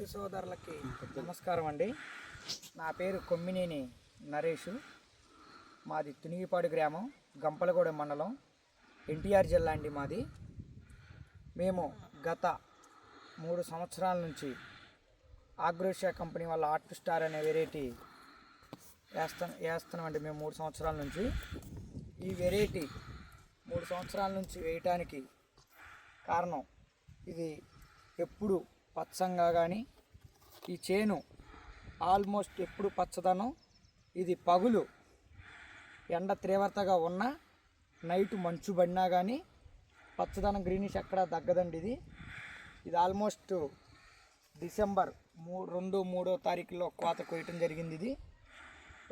రైతు సోదరులకి నమస్కారం అండి. నా పేరు కొమ్మినేని నరేషు. మాది తునిగిపాడు గ్రామం, గంపలగూడెం మండలం, ఎన్టీఆర్ జిల్లా అండి మాది. మేము గత 3 సంవత్సరాల నుంచి ఆగ్రోషియా కంపెనీ వాళ్ళ హాట్ స్టార్ అనే వెరైటీ వేస్తున్నామండి. మేము 3 సంవత్సరాల నుంచి ఈ వెరైటీ 3 సంవత్సరాల నుంచి వేయటానికి కారణం, ఇది ఎప్పుడు పచ్చంగా కానీ ఈ చేను ఆల్మోస్ట్ ఎప్పుడు పచ్చదనం. ఇది పగులు ఎండ తీవ్రతగా ఉన్న, నైట్ మంచు పడినా కానీ పచ్చదనం గ్రీనిష్ ఎక్కడా తగ్గదండి. ఇది ఆల్మోస్ట్ డిసెంబర్ 2-3వ తారీఖులో కోత కోయటం జరిగింది. ఇది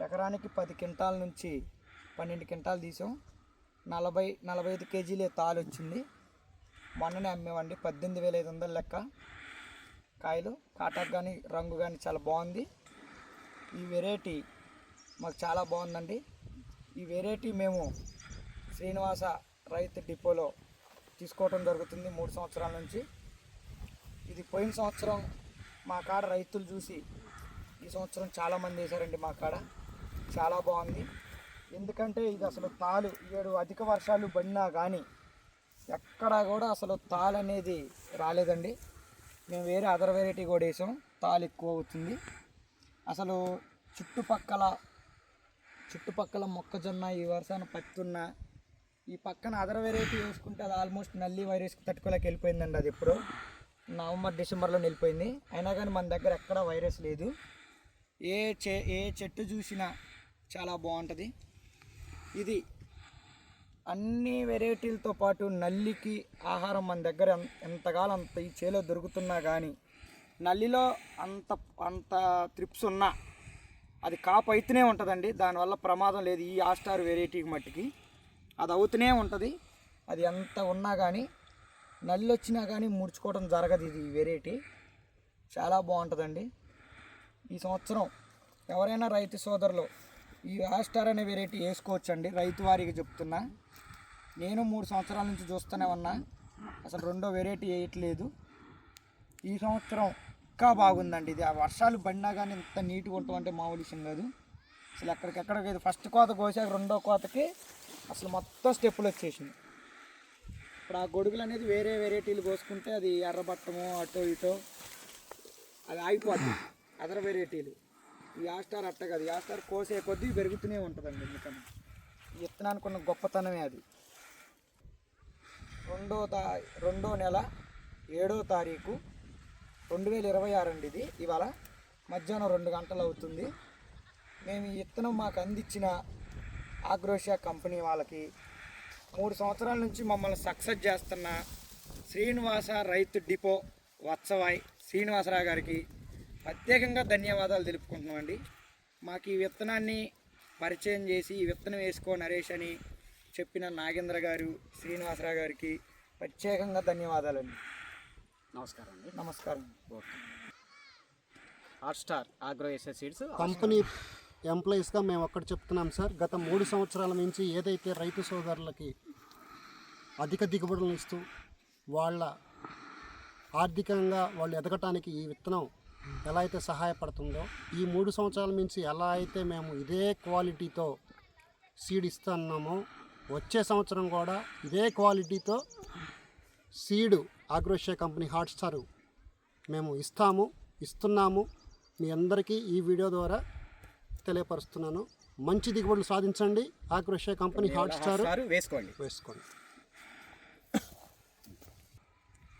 ఎకరానికి 10 క్వింటాల నుంచి 12 క్వింటాలు తీసాం. 40-45 కేజీలే తాలు వచ్చింది. మొన్ననే అమ్మేవండి, 18,500 లెక్క. కాయలు కాటాకు కానీ రంగు కానీ చాలా బాగుంది. ఈ వెరైటీ మాకు చాలా బాగుందండి. ఈ వెరైటీ మేము శ్రీనివాస రైతు డిపోలో తీసుకోవటం జరుగుతుంది 3 సంవత్సరాల నుంచి. ఇది పోయిన సంవత్సరం మా కాడ రైతులు చూసి ఈ సంవత్సరం చాలామంది వేశారండి. మా కాడ చాలా బాగుంది. ఎందుకంటే ఇది అసలు తాలు 7 అధిక వర్షాలు పడినా కానీ ఎక్కడా కూడా అసలు తాలు అనేది రాలేదండి. మేము వేరే అదర్ వెరైటీ కూడా వేసాం, తాలు ఎక్కువ అవుతుంది. అసలు చుట్టుపక్కల మొక్కజొన్న ఈ వర్షాన్ని పత్తున్న ఈ పక్కన అదర్ వెరైటీ వేసుకుంటే అది ఆల్మోస్ట్ నల్లి వైరస్కి తట్టుకోలేక వెళ్ళిపోయిందండి. అది ఎప్పుడు నవంబర్-డిసెంబర్లో వెళ్ళిపోయింది. అయినా కానీ మన దగ్గర ఎక్కడా వైరస్ లేదు. ఏ చెట్టు చూసినా చాలా బాగుంటుంది. ఇది అన్ని వెరైటీలతో పాటు నల్లికి ఆహారం మన దగ్గర ఎంతకాలం అంత ఈ చేలో దొరుకుతున్నా కానీ నల్లిలో అంత త్రిప్స్ ఉన్నా అది కాపు అవుతూనే ఉంటుందండి. దానివల్ల ప్రమాదం లేదు. ఈ ఆస్టార్ వెరైటీకి మట్టికి అది అవుతూనే ఉంటుంది. అది ఎంత ఉన్నా కానీ నల్లి వచ్చినా కానీ ముడుచుకోవడం జరగదు. ఇది వెరైటీ చాలా బాగుంటుందండి. ఈ సంవత్సరం ఎవరైనా రైతు సోదరులు ఈ ఆస్టార్ అనే వెరైటీ వేసుకోవచ్చండి. రైతు వారికి చెప్తున్నా. నేను 3 సంవత్సరాల నుంచి చూస్తూనే ఉన్నా, అసలు రెండో వెరైటీ వేయట్లేదు. ఈ సంవత్సరం ఇంకా బాగుందండి. ఇది ఆ వర్షాలు పడినా కానీ ఇంత నీట్గా ఉంటాం అంటే మామూలు విషయం కాదు. అసలు ఎక్కడికెక్కడికి ఫస్ట్ కోత కోసాక రెండో కోతకి అసలు మొత్తం స్టెప్పులు వచ్చేసింది. ఇప్పుడు ఆ గొడుగులు అనేది వేరే వెరైటీలు కోసుకుంటే అది ఎర్రబట్టము అటో ఇటో అది ఆగిపోద్ది. అదర్ వెరైటీలు ఈ ఆస్టార్ అట్ట కాదు. ఈ ఆస్టార్ కోసే కొద్దీ పెరుగుతూనే ఉంటుందండి. ఎందుకని ఈ విత్తనానికి ఉన్న గొప్పతనమే అది. 2వ నెల 7వ తారీఖు 2026 అండి. ఇది ఇవాళ మధ్యాహ్నం 2 గంటలు అవుతుంది. మేము ఈ విత్తనం మాకు అందించిన ఆగ్రోషియా కంపెనీ వాళ్ళకి 3 సంవత్సరాల నుంచి మమ్మల్ని సక్సెస్ చేస్తున్న శ్రీనివాస రైతు డిపో వత్సవాయ్ శ్రీనివాసరావు గారికి ప్రత్యేకంగా ధన్యవాదాలు తెలుపుకుంటున్నామండి. మాకు ఈ విత్తనాన్ని పరిచయం చేసి ఈ విత్తనం వేసుకో నరేష్ అని చెప్పిన నాగేంద్ర గారు, శ్రీనివాసరావు గారికి ప్రత్యేకంగా ధన్యవాదాలండి. నమస్కారం అండి. నమస్కారం. ఓకే. హాట్ స్టార్ ఆగ్రోషియా సీడ్స్ కంపెనీ ఎంప్లాయీస్గా మేము ఒక్కటి చెప్తున్నాం సార్. గత 3 సంవత్సరాల నుంచి ఏదైతే రైతు సోదరులకి అధిక దిగుబడులను ఇస్తూ వాళ్ళ ఆర్థికంగా వాళ్ళు ఎదగటానికి ఈ విత్తనం ఎలా అయితే సహాయపడుతుందో, ఈ 3 సంవత్సరాల నుంచి ఎలా అయితే మేము ఇదే క్వాలిటీతో సీడ్ ఇస్తున్నామో, వచ్చే సంవత్సరం కూడా ఇదే క్వాలిటీతో సీడ్ ఆగ్రోషియా కంపెనీ హాట్ స్టార్ మేము ఇస్తున్నాము. మీ అందరికీ ఈ వీడియో ద్వారా తెలియపరుస్తున్నాను. మంచి దిగుబడులు సాధించండి. ఆగ్రోషియా కంపెనీ హాట్ స్టార్ వేసుకోండి.